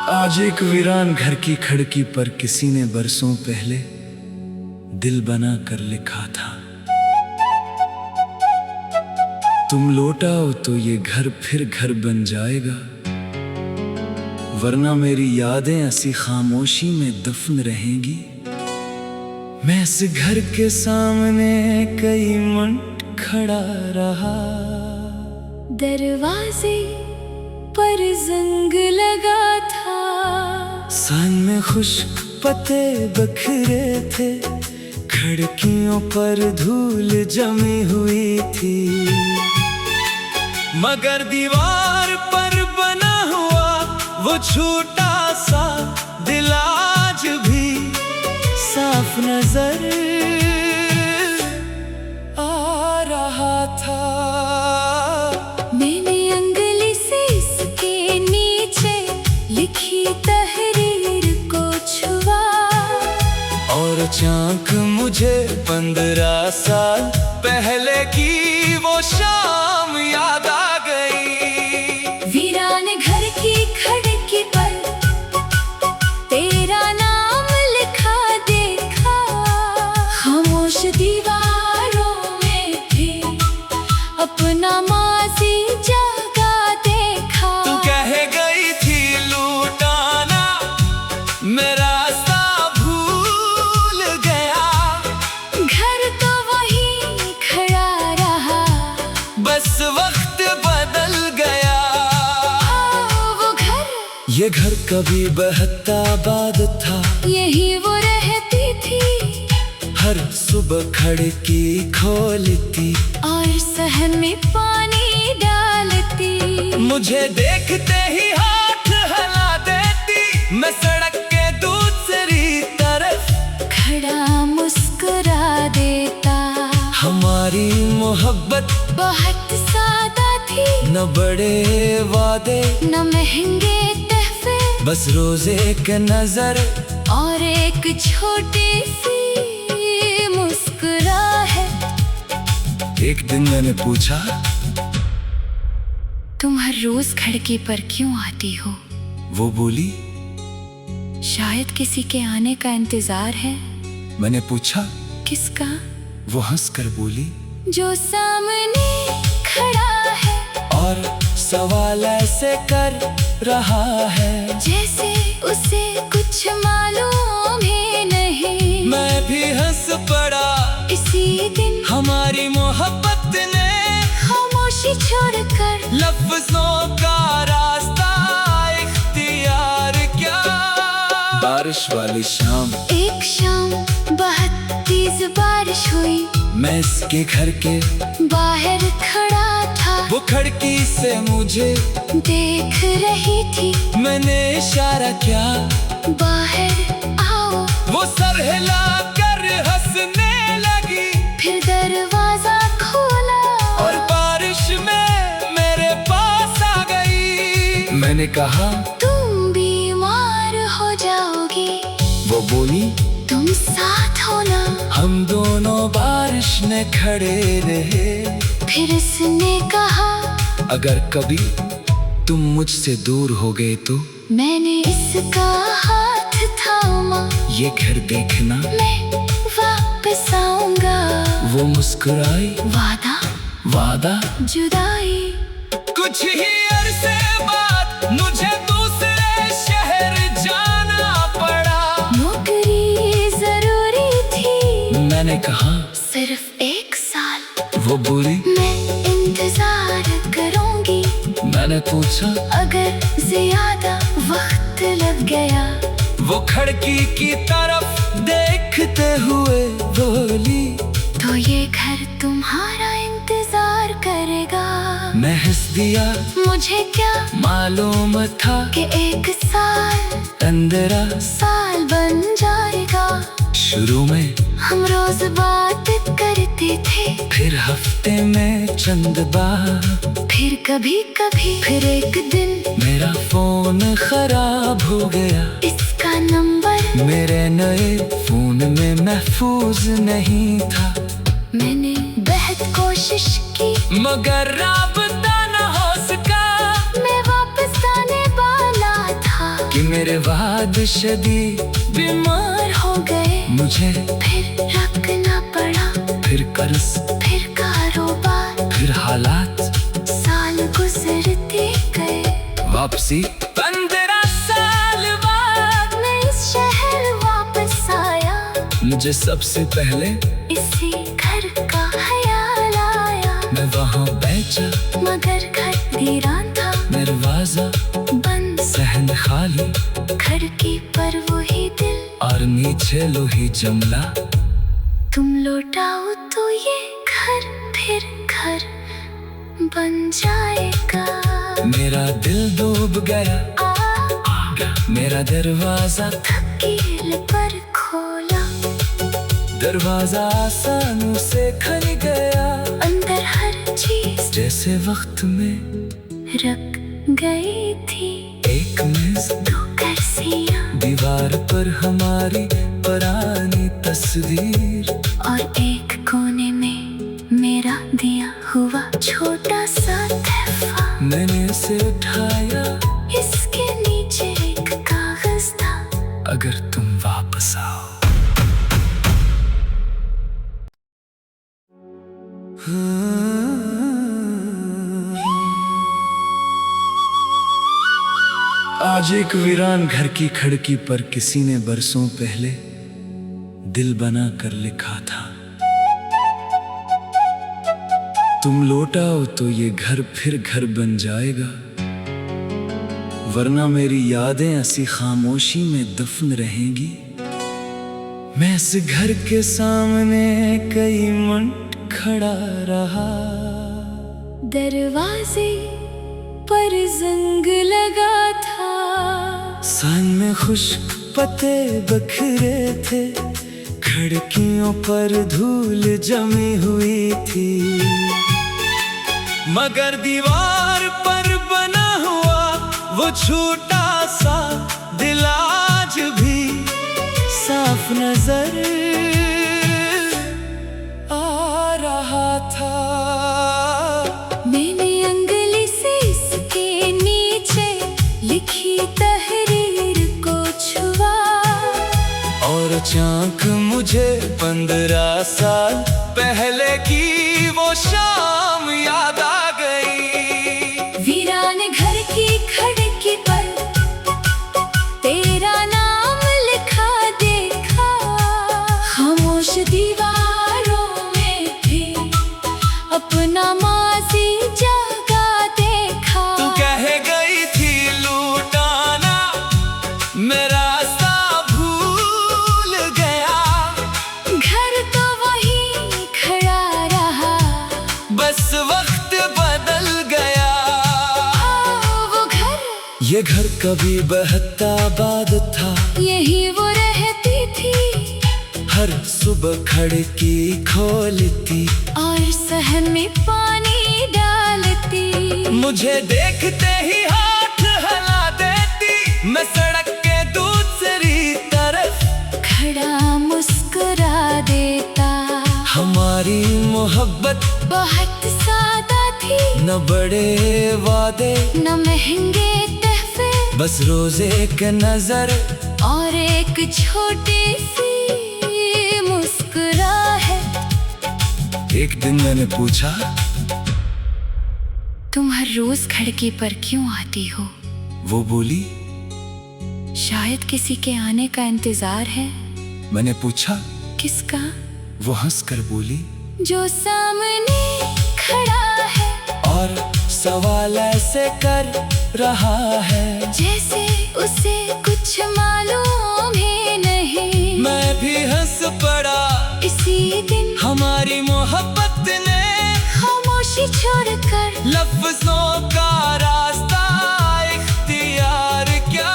आज एक वीरान घर की खिड़की पर किसी ने बरसों पहले दिल बना कर लिखा था, तुम लौट आओ तो ये घर फिर घर बन जाएगा, वरना मेरी यादें ऐसी खामोशी में दफन रहेंगी। मैं इस घर के सामने कई मिनट खड़ा रहा, दरवाजे पर जंग लगा था, सान में खुश्क पत्ते बखरे थे, खिड़कियों पर धूल जमी हुई थी, मगर दीवार पर बना हुआ वो छोटा सा दिल आज भी साफ नजर आ रहा था। मैंने अंगली से इसके नीचे लिखी तहरीर को छुआ, और अचानक मुझे 15 साल पहले की वो शाम याद आ गई। वीरान घर की खिड़की पर तेरा नाम लिखा देखा, खामोश दीवारों में भी अपना माजी जगा देखा। तू कह गई थी लूटाना, मैं रास्ता भूल गया, घर तो वही खड़ा रहा, बस वक्त बदल गया। वो घर, ये घर कभी बहता बाद था, यही वो रहती थी, हर सुबह खिड़की खोलती और सहन में पानी डालती। मुझे देखते ही हाथ हिला देती, मैं सड़क के दूसरी तरफ खड़ा मुस्कुरा देता। हमारी मोहब्बत बहुत सादा थी, न बड़े वादे न महंगे तहफे, बस रोजे एक नजर और एक छोटी सी मुस्कुराहट। एक दिन मैंने पूछा, तुम हर रोज खिड़की पर क्यों आती हो? वो बोली, शायद किसी के आने का इंतजार है। मैंने पूछा, किसका? वो हंसकर बोली, जो सामने खड़ा है, और सवाल ऐसे कर रहा है जैसे उसे कुछ मालूम ही नहीं। मैं भी हंस पड़ा, इसी दिन हमारी मोहब्बत ने खामोशी छोड़कर लफ्जों का रास्ता इख्तियार किया। बारिश वाली शाम, एक शाम बहुत तेज बारिश हुई, मैं इसके घर के बाहर खड़ा था, वो खिड़की से मुझे देख रही थी। मैंने इशारा किया, बाहर आओ, वो सर हिला कर हंसने लगी, फिर दरवाजा खोला और बारिश में मेरे पास आ गई। मैंने कहा, तुम बीमार हो जाओगी, वो बोली, तुम साथ हो ना। हम दोनों बारिश में खड़े रहे। फिर इसने कहा, अगर कभी तुम मुझसे दूर हो गए तो मैंने इसका हाथ थामा, ये घर देखना मैं वापस आऊंगा। वो मुस्कुराई, वादा वादा जुदाई। कुछ ही अरसे बाद मुझे दूसरे शहर जाना पड़ा, नौकरी जरूरी थी, मैंने कहा, सिर्फ 1 साल। वो बोली, मैं इंतजार करूंगी, मैंने पूछा, अगर ज्यादा वक्त लग गया। वो खिड़की की तरफ देखते हुए बोली, तो ये घर तुम्हारा इंतजार करेगा। मैं हंस दिया, मुझे क्या मालूम था कि 1 साल 15 साल बन जाएगा। शुरू में हम रोज बात करते थे, फिर हफ्ते में चंद बार, फिर कभी कभी, फिर एक दिन मेरा फोन खराब हो गया, इसका नंबर मेरे नए फोन में महफूज नहीं था। मैंने बह बेहद कोशिश की, मगर राबता न हो सका। मैं वापस आने वाला था कि मेरे वाद शदीद बीमार हो गए, मुझे फिर रखना पड़ा, फिर कर्ज, फिर कारोबार, फिर हालात, साल गुजरते गए। वापसी 15 साल बाद मैं इस शहर वापस आया, मुझे सबसे पहले इसी घर का ख्याल आया। मैं वहाँ बेचा, मगर घर वीरान था, दरवाजा बंद, सहन खाली, खिड़की पर वही दिल, और नीचे लोही जमला। तुम लौटाओ तो ये घर फिर घर बन जाएगा। मेरा दिल डूब गया, मेरा दरवाजा कील पर खोला, दरवाजा आसानों से खुल गया। अंदर हर चीज जैसे वक्त में रख गई थी, एक मेज, 2 कुर्सियां, दीवार पर हमारी पुरानी तस्वीर, और एक कोने में मेरा दिया हुआ छोटा सा तोहफा। मैंने उसे उठाया, इसके नीचे एक कागज था, अगर तुम वापस आओ। आज एक वीरान घर की खिड़की पर किसी ने बरसों पहले दिल बना कर लिखा था, तुम लौटाओ तो ये घर फिर घर बन जाएगा, वरना मेरी यादें ऐसी खामोशी में दफन रहेंगी। मैं इस घर के सामने कई मिनट खड़ा रहा, दरवाजे पर जंग लगा था, सन में खुश्क पत्ते बखरे थे, खिड़कियों पर धूल जमी हुई थी, मगर दीवार पर बना हुआ वो छोटा सा दिल आज भी साफ नजर आ रहा था। मैंने अंगली से इसके नीचे लिखी तहरीर को छुआ, और चांक मुझे 15 साल पहले की वो शाम याद आ गई। वीरान घर की खिड़की पर तेरा नाम लिखा देखा, खामोश दीवारों में भी अपना माजी जगा देखा। तू कह गई थी लूटाना, मेरा सा भूल गया, घर तो वही खड़ा रहा, बस वक्त बदल गया। वो घर, ये घर कभी बहता बाद था, यही वो रहती थी, हर सुबह खिड़की खोलती, और सहन में पानी डालती। मुझे देखते ही हाथ हिला देती, मैं सड़क के दूसरी तरफ खड़ा मुस्कुरा देता। हमारी मोहब्बत बहुत सादा थी, न बड़े वादे, न महंगे तोहफे, बस रोज एक नजर, और एक छोटी सी मुस्कुराहट। एक दिन मैंने पूछा, तुम हर रोज खिड़की पर क्यों आती हो? वो बोली, शायद किसी के आने का इंतजार है। मैंने पूछा, किसका? वो हंस कर बोली, जो सामने खड़ा है, और सवाल ऐसे कर रहा है जैसे उसे कुछ मालूम ही नहीं। मैं भी हंस पड़ा, इसी दिन हमारी मोहब्बत ने खामोशी छोड़कर लफ्जों का रास्ता इख्तियार किया।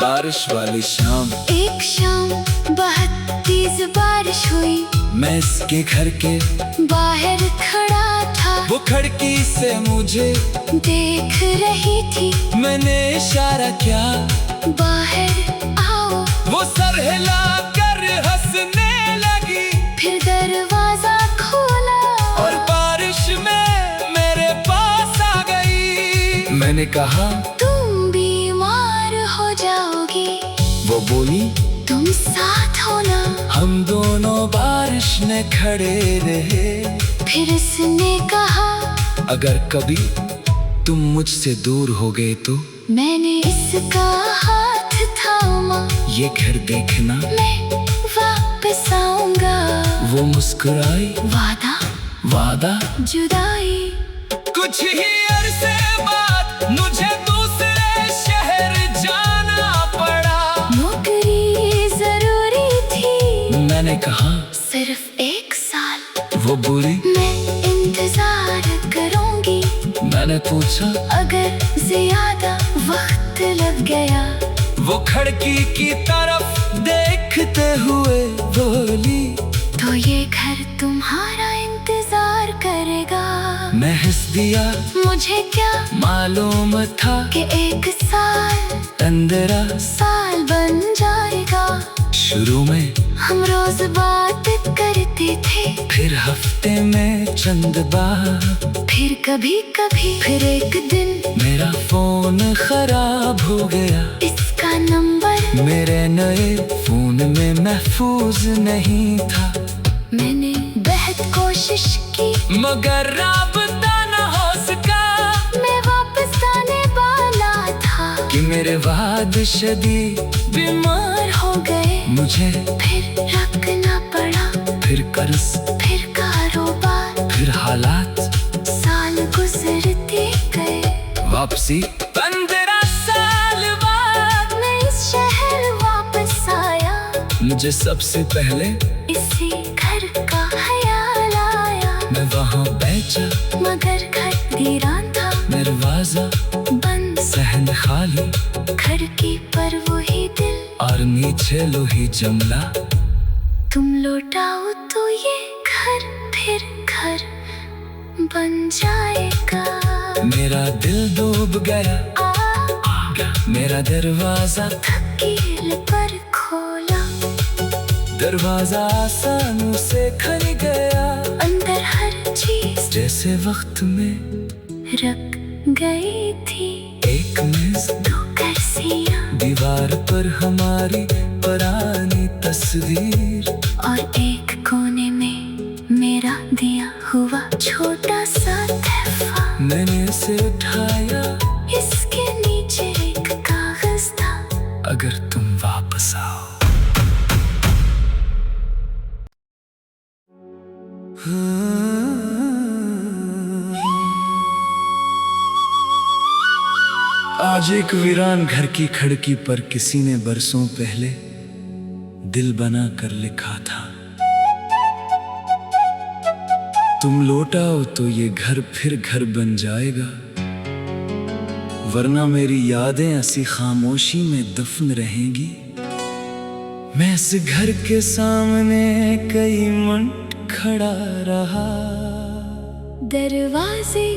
बारिश वाली शाम, एक शाम बहुत तेज बारिश हुई, मैं इसके घर के बाहर खड़ा था, वो खिड़की से मुझे देख रही थी। मैंने इशारा किया, बाहर आओ, वो सर हिला कर हंसने लगी। फिर दरवाजा खोला, मैंने कहा तुम बीमार हो जाओगी। वो बोली तुम साथ हो ना। हम दोनों बारिश में खड़े रहे। फिर उसने कहा अगर कभी तुम मुझसे दूर हो गए तो मैंने इसका हाथ थामा। ये घर देखना मैं वापस आऊंगा। वो मुस्कुराई वादा वादा जुदाई। कुछ ही अरसे बाद मुझे दूसरे शहर जाना पड़ा। नौकरी जरूरी थी। मैंने कहा सिर्फ 1 साल। वो बोली मैं इंतजार करूंगी। मैंने पूछा अगर ज्यादा वक्त लग गया। वो खिड़की की तरफ देखते हुए बोली तो ये घर तुम्हारा इंतजार करेगा। मैं हंस दिया। मुझे क्या मालूम था कि 1 साल 15 साल बन जाएगा। शुरू में हम रोज बात करते थे। फिर हफ्ते में चंद बार। फिर कभी कभी। फिर एक दिन मेरा फोन खराब हो गया। इसका नंबर मेरे नए फोन में महफूज नहीं था। मैंने बेहद कोशिश की मगर राबता न हो सका। मैं वापस आने वाला था कि मेरे बाद शदीद बीमार हो गए। मुझे फिर रखना पड़ा। फिर कर्ज फिर कारोबार। फिर हालात साल गुजरते गए। वापसी 15 साल बाद मैं इस शहर वापस आया। मुझे सबसे पहले इसी घर का ख्याल आया। मैं वहाँ बैठा। मगर घर वीरान था। दरवाजा बंद। सहन खाली। खिड़की पर वही दिल। और नीचे लोही जमला। तुम लौटाओ तो ये घर फिर घर बन जाएगा। मेरा दिल डूब गया। मेरा दरवाजा कील पर खोला। दरवाजा आसानी से खुल गया। अंदर हर चीज जैसे वक्त में रख गई थी। एक मेज 2 कुर्सियां। दीवार पर हमारी पुरानी तस्वीर। और एक कोने में मेरा दिया हुआ छोटा सा तोहफा। मैंने इसे उठाया। इसके नीचे एक कागज था। अगर तुम वापस आओ। आज एक वीरान घर की खिड़की पर किसी ने बरसों पहले दिल बना कर लिखा था, तुम लौटाओ तो ये घर फिर घर बन जाएगा, वरना मेरी यादें ऐसी खामोशी में दफन रहेंगी। मैं इस घर के सामने कई मिनट खड़ा रहा। दरवाजे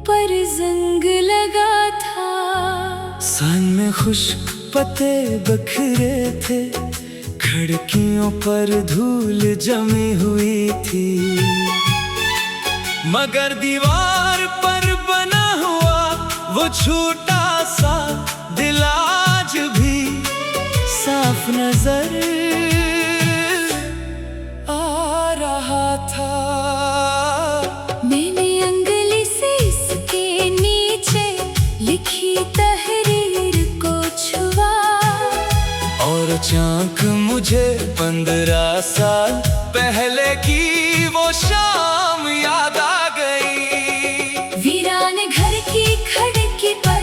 पर जंग लगा था। सन में खुश्क पत्ते बिखरे थे। खिड़कियों पर धूल जमी हुई थी। मगर दीवार पर बना हुआ वो छोटा सा दिल आज भी साफ नजर आ रहा था। मैंने अंगली से इसके नीचे लिखी तहरीर को छुआ। और चाक मुझे 15 साल पहले की वो शाम याद आ गई। वीरान घर की खिड़की पर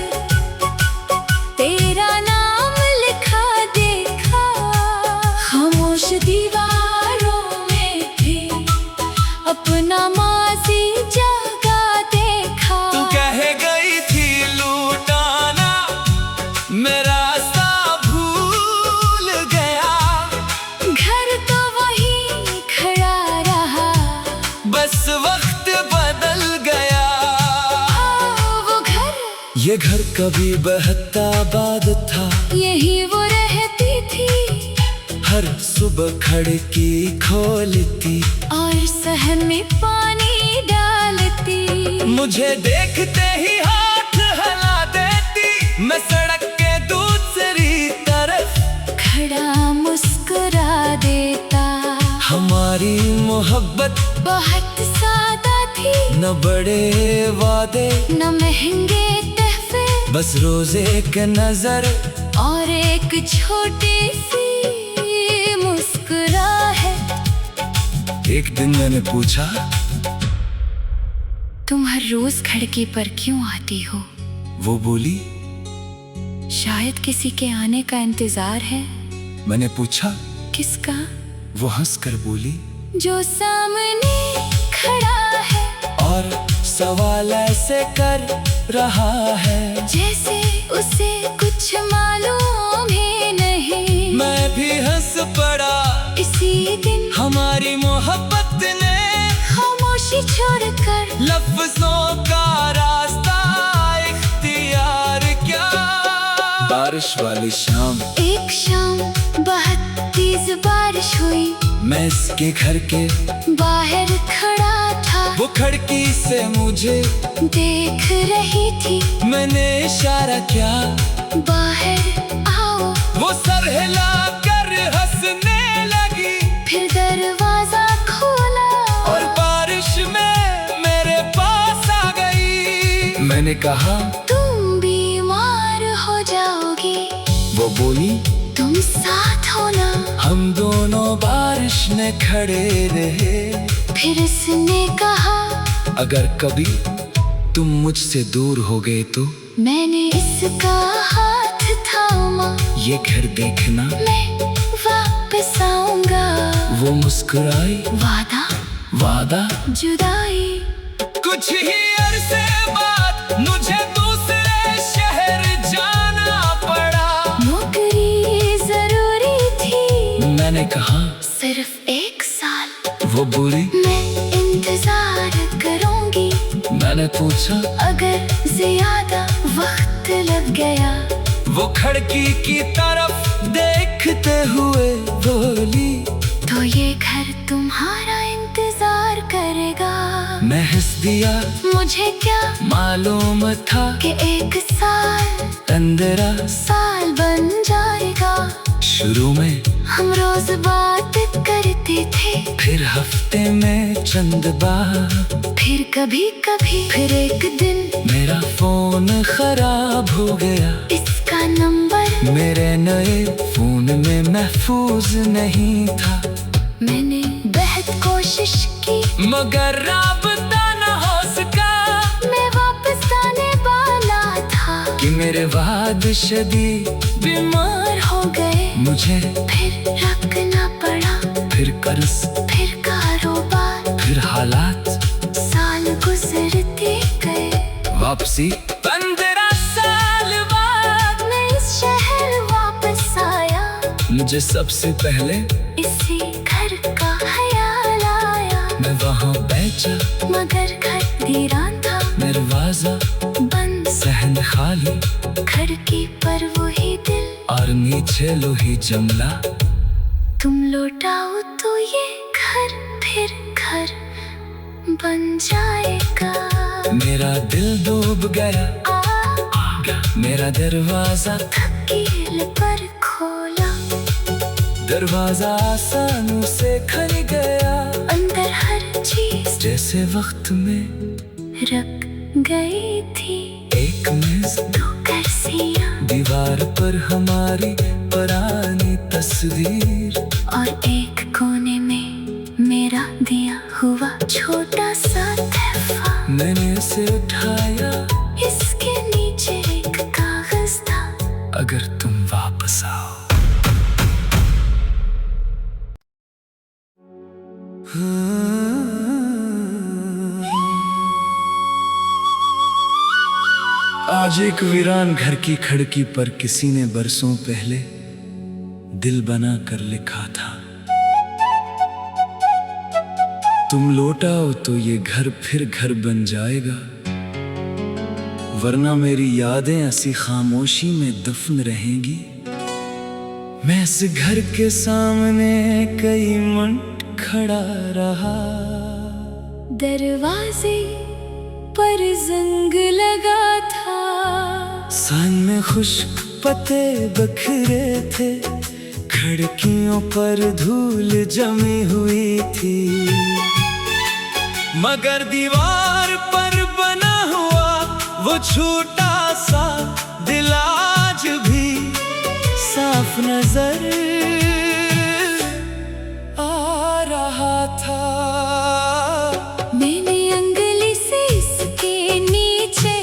तेरा नाम लिखा देखा। खामोश दीवारों में भी अपना माजी जगा देखा। तू कह गई थी लूटाना, मैं रास्ता भूल गया। घर तो वही खड़ा रहा, बस वक्त बदल गया। वो घर, ये घर कभी बहता बाद था। यही वो रहती थी। हर सुबह खिड़की खोलती और सहन में पानी डालती। मुझे देखते ही हाथ हला हमारी मोहब्बत बहुत सादा थी, न बड़े वादे न महंगे तोहफे, बस रोज एक नजर और एक छोटी सी मुस्कुराहट। एक दिन मैंने पूछा, तुम हर रोज खिड़की पर क्यों आती हो? वो बोली, शायद किसी के आने का इंतजार है। मैंने पूछा, किसका? वो हंसकर बोली, जो सामने खड़ा है, और सवाल ऐसे कर रहा है जैसे उसे कुछ मालूम ही नहीं। मैं भी हंस पड़ा। इसी दिन हमारी मोहब्बत ने खामोशी छोड़कर लफ्जों का रास्ता इख्तियार किया। बारिश वाली शाम, एक शाम बहुत तेज बारिश हुई, मैं इसके घर के बाहर खड़ा था, वो खिड़की से मुझे देख रही थी। मैंने इशारा किया, बाहर आओ। वो सर हिला कर हंसने लगी, फिर दरवाजा खोला और बारिश में मेरे पास आ गई। मैंने कहा, तुम बीमार हो जाओगी। वो बोली, तुम साथ हो ना। हम दोनों बारिश में खड़े रहे। फिर उसने कहा, अगर कभी तुम मुझसे दूर हो गए तो मैंने इसका हाथ थामा, ये घर देखना मैं वापस आऊंगा। वो मुस्कुराई, वादा वादा जुदाई। कुछ ही अरसे बाद मुझे दूसरे शहर जाना पड़ा। नौकरी जरूरी थी, मैंने कहा, सिर्फ 1 साल। वो बोली, मैं इंतजार करूंगी। मैंने पूछा, अगर ज्यादा वक्त लग गया। वो खिड़की की तरफ देखते हुए बोली, तो ये घर तुम्हारा इंतजार करेगा। मैं हंस दिया, मुझे क्या मालूम था कि 1 साल 15 साल बन जाएगा। शुरू में हम रोज बात करते थे, फिर हफ्ते में चंद बार, फिर कभी कभी, फिर एक दिन मेरा फोन खराब हो गया। इसका नंबर मेरे नए फोन में महफूज नहीं था। मैंने बेहद कोशिश की, मगर राबता न हो सका। मैं वापस आने वाला था कि मेरे वाद शदीद बीमार हो गए। मुझे फिर रखना पड़ा, फिर कर्ज, फिर कारोबार, फिर हालात, साल गुजरते गए। वापसी 15 साल बाद मैं इस शहर वापस आया, मुझे सबसे पहले इसी घर का ख्याल आया। मैं वहाँ बेचा, मगर घर वीरान था, दरवाजा बंद, सहन खाली, खिड़की पर वही दिल, और नीचे लोही जमला। तुम लौटाओ तो ये घर फिर घर बन जाएगा। मेरा दिल डूब गया, मेरा दरवाजा कील पर खोला, दरवाजा आसानी से खुल गया। अंदर हर चीज जैसे वक्त में रख गई थी। एक मेज, 2 कुर्सियां, दीवार पर हमारी पुरानी तस्वीर, और एक कोने में मेरा दिया हुआ छोटा सा तोहफा। मैंने इसे उठाया, इसके नीचे एक कागज था, अगर तुम वापस आओ। आज एक वीरान घर की खिड़की पर किसी ने बरसों पहले दिल बना कर लिखा था, तुम लौटाओ तो ये घर फिर घर बन जाएगा, वरना मेरी यादें ऐसी खामोशी में दफन रहेंगी। मैं इस घर के सामने कई मिनट खड़ा रहा, दरवाजे पर जंग लगा था, सन में खुश्क पत्ते बखरे थे, खिड़कियों पर धूल जमी हुई थी, मगर दीवार पर बना हुआ वो छोटा सा दिल आज भी साफ नजर आ रहा था। मैंने अंगली से इसके नीचे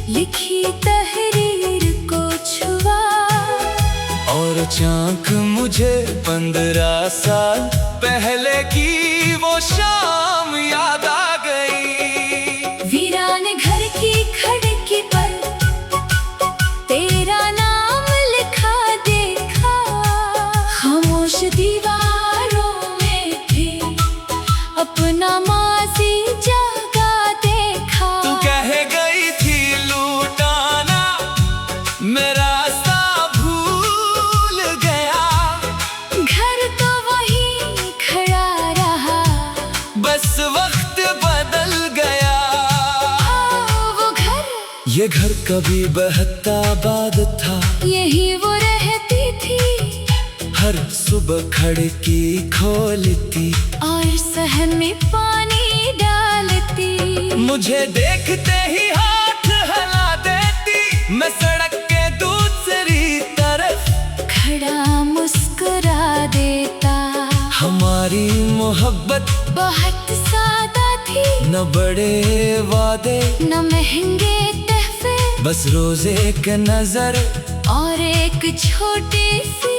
लिखी तहरीर को छुआ, और अचानक मुझे 15 साल पहले की वो शाम याद आ गई। वीरान घर की खिड़की पर तेरा नाम लिखा देखा, खामोश दीवारों में भी अपना माजी जगा देखा। तू कह गई थी लूटाना, मैं रास्ता भूल गया। घर तो वही खड़ा रहा, बस वक्त बदल गया। वो घर, ये घर कभी बहता बाद था, यही वो रहती थी। हर सुबह खिड़की खोलती और सहन में पानी डालती, मुझे देखते ही हाथ हिला देती। मैं सड़क के दूसरी तरफ खड़ा मुस्कुरा देता। हमारी मोहब्बत बहुत सादा थी, न बड़े वादे न महंगे तोहफे, बस रोजे के नजर और एक छोटी सी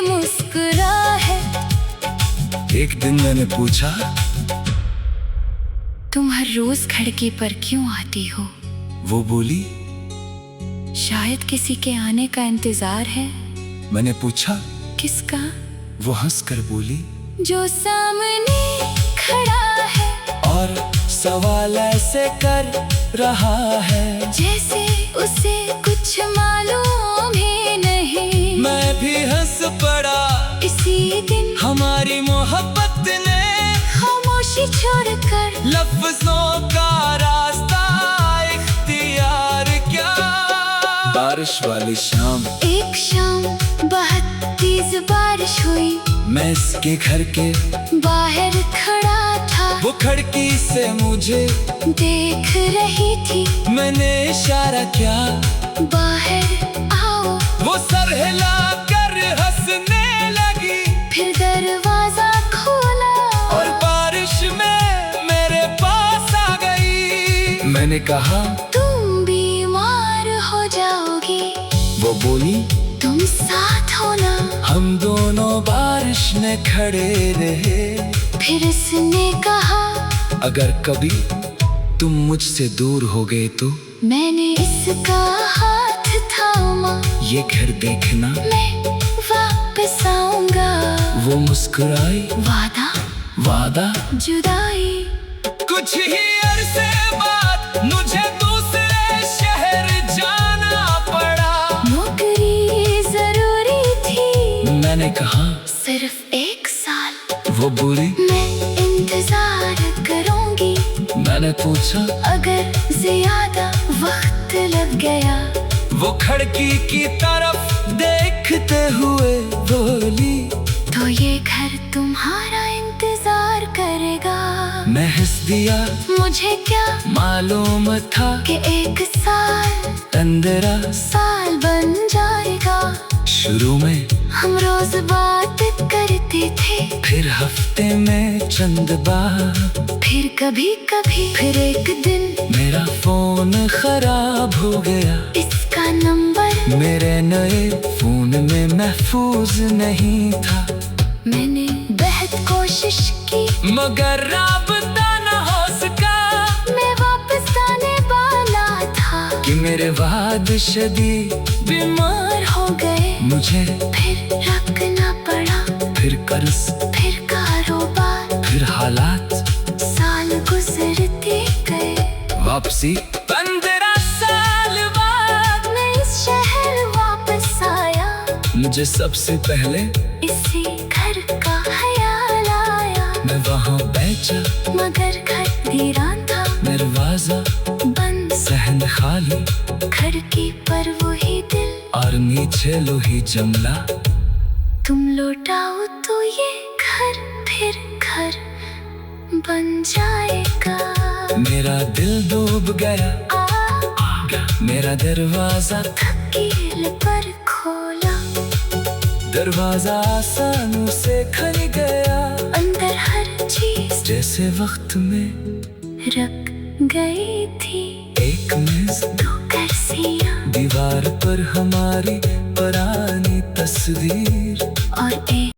मुस्कुराहट। एक दिन मैंने पूछा, तुम हर रोज खिड़की पर क्यों आती हो? वो बोली, शायद किसी के आने का इंतजार है। मैंने पूछा, किसका? वो हंसकर बोली, जो सामने खड़ा है, और सवाल ऐसे कर रहा है जैसे उसे कुछ मालूम ही नहीं। मैं भी हंस पड़ा। इसी दिन हमारी मोहब्बत ने खामोशी छोड़कर लफ्जों का रास्ता इख्तियार किया। बारिश वाली शाम, एक शाम बहुत तेज बारिश हुई। मैं इसके घर के बाहर खड़ा था, वो खिड़की से मुझे देख रही थी। मैंने इशारा किया, बाहर आओ। वो सर हिला कर हंसने लगी, फिर दरवाजा खोला और बारिश में मेरे पास आ गई। मैंने कहा, तुम बीमार हो जाओगी। वो बोली, तुम साथ हो ना। हम दोनों बारिश में खड़े रहे। फिर इसने कहा, अगर कभी तुम मुझसे दूर हो गए तो मैंने इसका हाथ थामा। ये घर देखना, मैं वापस आऊंगा। वो मुस्कुराई, वादा, वादा। जुदाई। कुछ ही अरसे बाद मुझे दूसरे शहर जाना पड़ा। नौकरी जरूरी थी। मैंने कहा, सिर्फ 1 साल। वो बोली, मैं इंतजार करूंगी। मैंने पूछा, अगर ज्यादा वक्त लग गया। वो खिड़की की तरफ देखते हुए बोली, तो ये घर तुम्हारा इंतजार करेगा। मैं हंस दिया, मुझे क्या मालूम था कि 1 साल 15 साल बन जाएगा। शुरू में हम रोज बात करते थे, फिर हफ्ते में चंद बार, फिर कभी कभी। फिर एक दिन मेरा फोन खराब हो गया। इसका नंबर मेरे नए फोन में महफूज नहीं था। मैंने बेहद कोशिश की, मगर राबता न हो सका। मैं वापस आने वाला था कि मेरे वाद शदीद बीमार हो गए। मुझे फिर रखना पड़ा, फिर कर्ज, फिर कारोबार। फिर हालात, साल गुजरते गए। वापसी 15 साल बाद मैं इस शहर वापस आया। मुझे सबसे पहले इसी घर का ख्याल आया। मैं वहाँ बेचा, मगर घर वीरान था। दरवाजा बंद, सहन खाली, खिड़की पर वही दिल। और नीचे लोही जमला। तुम लौटाओ तो ये घर फिर घर बन जाएगा। मेरा दिल डूब गया, मेरा दरवाजा धकेल पर खोला, दरवाजा आसानों से खुल गया। अंदर हर चीज जैसे वक्त में रख गई थी। एक मेज, 2 कुर्सियां दीवार पर हमारी पुरानी तस्वीर और एक